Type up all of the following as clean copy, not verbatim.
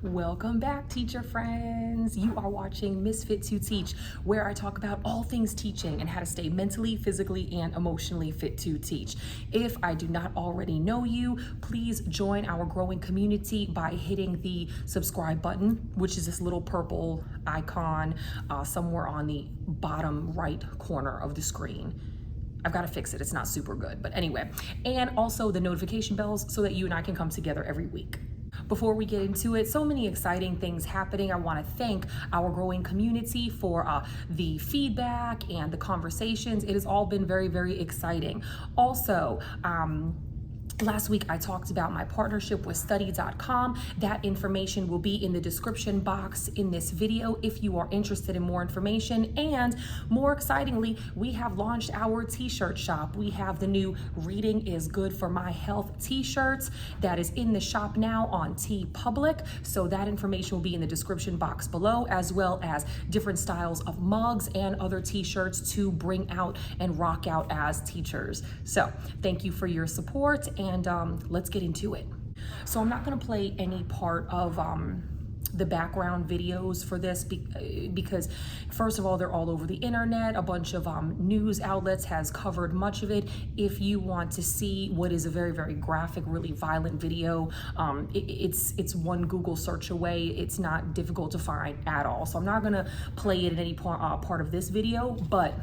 Welcome back, teacher friends. You are watching Misfit to Teach, where I talk about all things teaching and how to stay mentally, physically, and emotionally fit to teach. If I do not already know you, please join our growing community by hitting the subscribe button, which is this little purple icon somewhere on the bottom right corner of the screen. I've got to fix it. It's not super good, but anyway. And also the notification bells so that you and I can come together every week. Before we get into it, so many exciting things happening. I want to thank our growing community for the feedback and the conversations. It has all been very, very exciting. Also, last week I talked about my partnership with study.com. That information will be in the description box in this video if you are interested in more information. And more excitingly, we have launched our t-shirt shop. We have the new Reading is Good for My Health t-shirts that is in the shop now on TeePublic. So that information will be in the description box below, as well as different styles of mugs and other t-shirts to bring out and rock out as teachers. So thank you for your support, and let's get into it. So I'm not going to play any part of the background videos for this because first of all, they're all over the internet. A bunch of news outlets has covered much of it. If you want to see what is a very, very graphic, really violent video, it's one Google search away. It's not difficult to find at all. So I'm not going to play it in any part of this video, but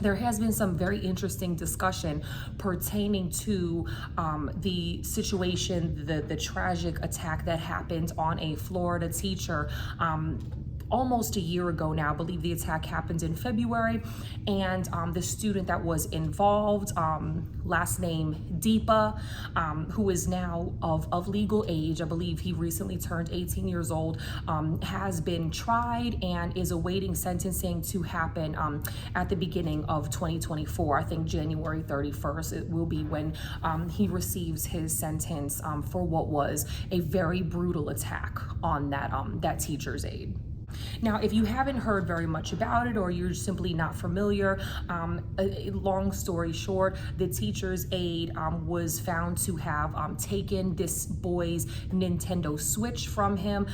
there has been some very interesting discussion pertaining to the situation, the tragic attack that happened on a Florida teacher almost a year ago now. I believe the attack happened in February, and the student that was involved, last name Deepa, who is now of legal age, I believe he recently turned 18 years old, has been tried and is awaiting sentencing to happen at the beginning of 2024. I think January 31st it will be when he receives his sentence for what was a very brutal attack on that teacher's aide. Now, if you haven't heard very much about it, or you're simply not familiar, long story short, the teacher's aide was found to have taken this boy's Nintendo Switch from him.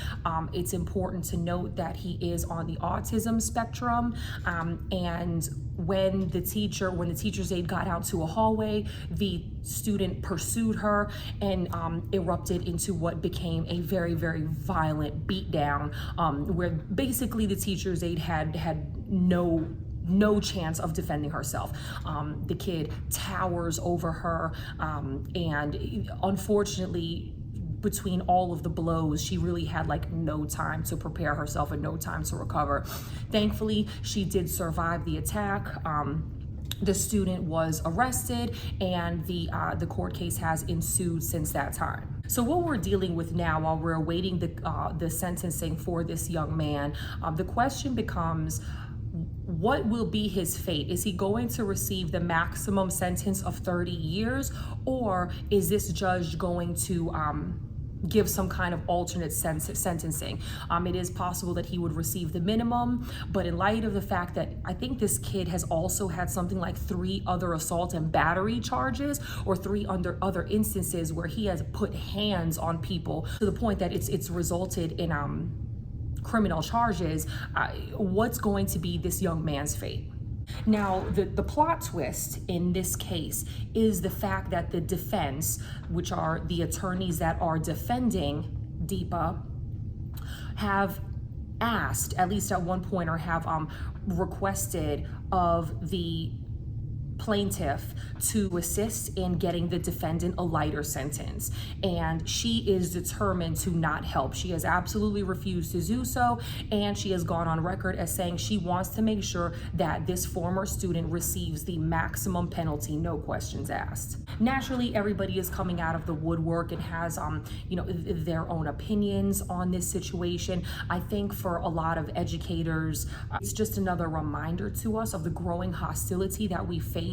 It's important to note that he is on the autism spectrum, and when the teacher's aide got out to a hallway, the student pursued her and erupted into what became a very, very violent beatdown, where basically the teacher's aide had no chance of defending herself. The kid towers over her, and unfortunately, between all of the blows, she really had like no time to prepare herself and no time to recover. Thankfully, she did survive the attack. The student was arrested, and the court case has ensued since that time. So what we're dealing with now, while we're awaiting the sentencing for this young man, the question becomes, what will be his fate? Is he going to receive the maximum sentence of 30 years, or is this judge going to give some kind of alternate sentencing? It is possible that he would receive the minimum, but in light of the fact that I think this kid has also had something like 3 other assault and battery charges, or 3 other instances where he has put hands on people to the point that it's resulted in criminal charges, what's going to be this young man's fate? Now, the plot twist in this case is the fact that the defense, which are the attorneys that are defending Deepa, have asked, at least at one point, or have requested of the plaintiff to assist in getting the defendant a lighter sentence, and she is determined to not help. She has absolutely refused to do so, and she has gone on record as saying she wants to make sure that this former student receives the maximum penalty, no questions asked. Naturally, everybody is coming out of the woodwork and has their own opinions on this situation. I think for a lot of educators, it's just another reminder to us of the growing hostility that we face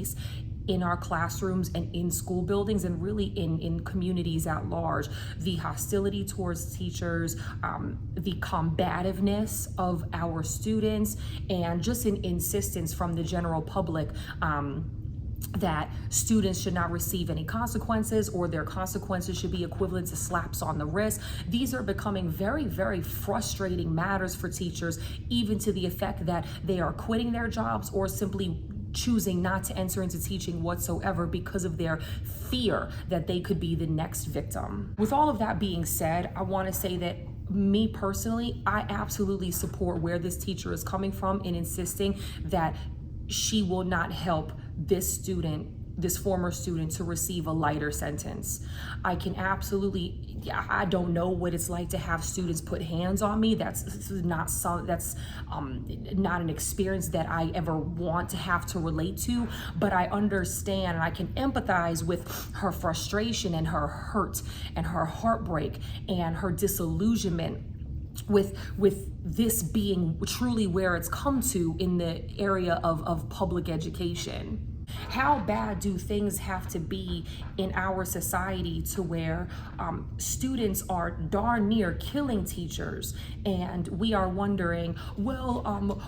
in our classrooms and in school buildings, and really in communities at large. The hostility towards teachers, the combativeness of our students, and just an insistence from the general public that students should not receive any consequences, or their consequences should be equivalent to slaps on the wrist. These are becoming very, very frustrating matters for teachers, even to the effect that they are quitting their jobs or simply choosing not to enter into teaching whatsoever because of their fear that they could be the next victim. With all of that being said, I want to say that me personally, I absolutely support where this teacher is coming from in insisting that she will not help this former student to receive a lighter sentence. I can absolutely, I don't know what it's like to have students put hands on me. That's not an experience that I ever want to have to relate to, but I understand and I can empathize with her frustration and her hurt and her heartbreak and her disillusionment with this being truly where it's come to in the area of public education. How bad do things have to be in our society to where students are darn near killing teachers, and we are wondering, well,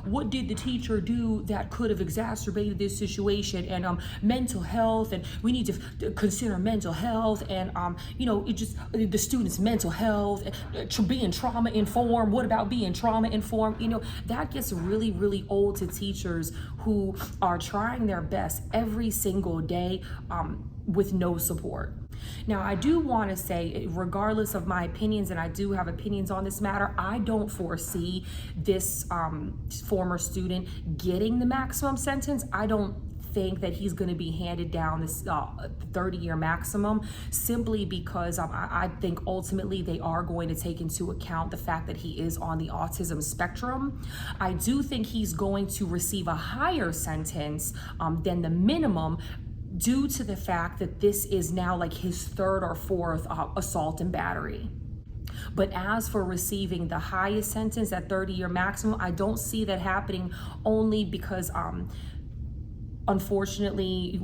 what did the teacher do that could have exacerbated this situation, and mental health, and we need to consider mental health, and it just the students' mental health, being trauma informed. What about being trauma informed? That gets really, really old to teachers who are trying their best every single day with no support. Now, I do want to say, regardless of my opinions, and I do have opinions on this matter, I don't foresee this former student getting the maximum sentence. I don't think that he's going to be handed down this 30-year maximum, simply because I think ultimately they are going to take into account the fact that he is on the autism spectrum. I do think he's going to receive a higher sentence than the minimum, due to the fact that this is now like his third or fourth assault and battery. But as for receiving the highest sentence, at 30-year maximum, I don't see that happening, only because unfortunately,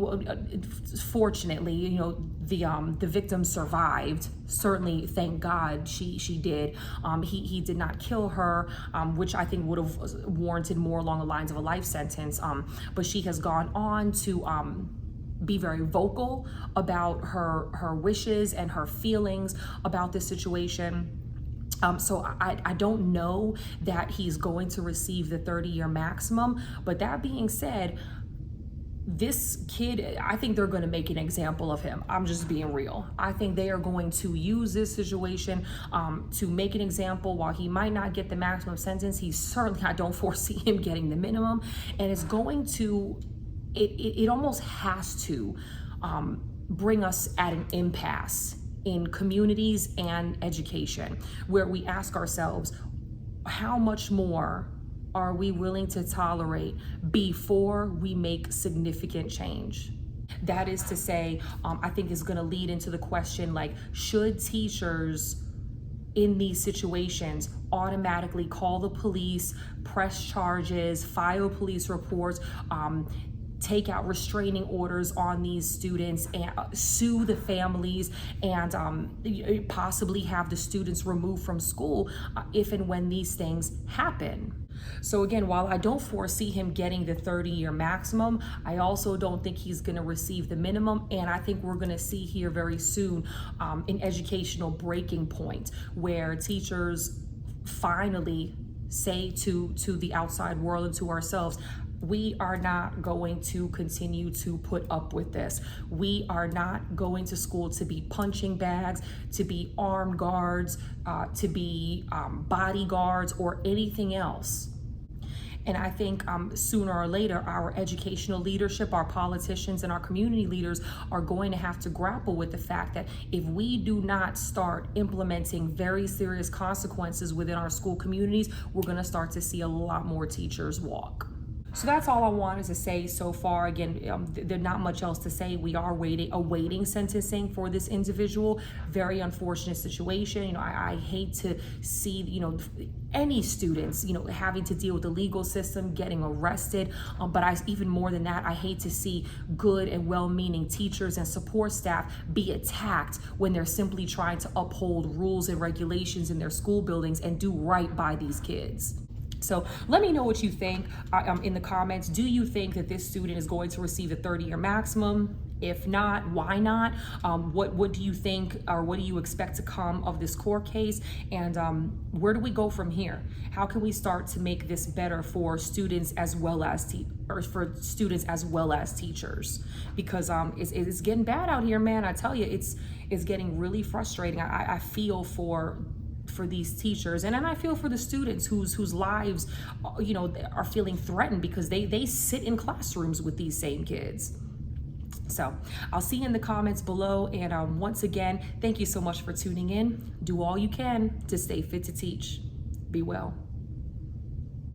fortunately, the victim survived. Certainly, thank God she did. He did not kill her, which I think would have warranted more along the lines of a life sentence. But she has gone on to be very vocal about her wishes and her feelings about this situation. So I don't know that he's going to receive the 30-year maximum. But that being said, this kid, I think they're going to make an example of him. I'm just being real. I think they are going to use this situation to make an example. While he might not get the maximum sentence, I don't foresee him getting the minimum. And it's going to, it almost has to bring us at an impasse in communities and education, where we ask ourselves, how much more are we willing to tolerate before we make significant change? That is to say, I think is going to lead into the question, like, should teachers in these situations automatically call the police, press charges, file police reports, take out restraining orders on these students, and sue the families, and possibly have the students removed from school if and when these things happen? So again, while I don't foresee him getting the 30-year maximum, I also don't think he's going to receive the minimum. And I think we're going to see here very soon an educational breaking point, where teachers finally say to the outside world and to ourselves, we are not going to continue to put up with this. We are not going to school to be punching bags, to be armed guards, to be bodyguards, or anything else. And I think sooner or later, our educational leadership, our politicians, and our community leaders are going to have to grapple with the fact that if we do not start implementing very serious consequences within our school communities, we're going to start to see a lot more teachers walk. So that's all I wanted to say so far. Again, there's not much else to say. We are awaiting sentencing for this individual. Very unfortunate situation. I hate to see, any students, having to deal with the legal system, getting arrested. But even more than that, I hate to see good and well-meaning teachers and support staff be attacked when they're simply trying to uphold rules and regulations in their school buildings and do right by these kids. So let me know what you think in the comments. Do you think that this student is going to receive a 30-year maximum? If not, why not? What do you think, or what do you expect to come of this court case? And where do we go from here? How can we start to make this better for students as well as teachers? Because it's getting bad out here, man. I tell you, it's getting really frustrating. I feel for these teachers, and then I feel for the students whose lives, are feeling threatened because they sit in classrooms with these same kids. So I'll see you in the comments below, and once again, thank you so much for tuning in. Do all you can to stay fit to teach. Be well.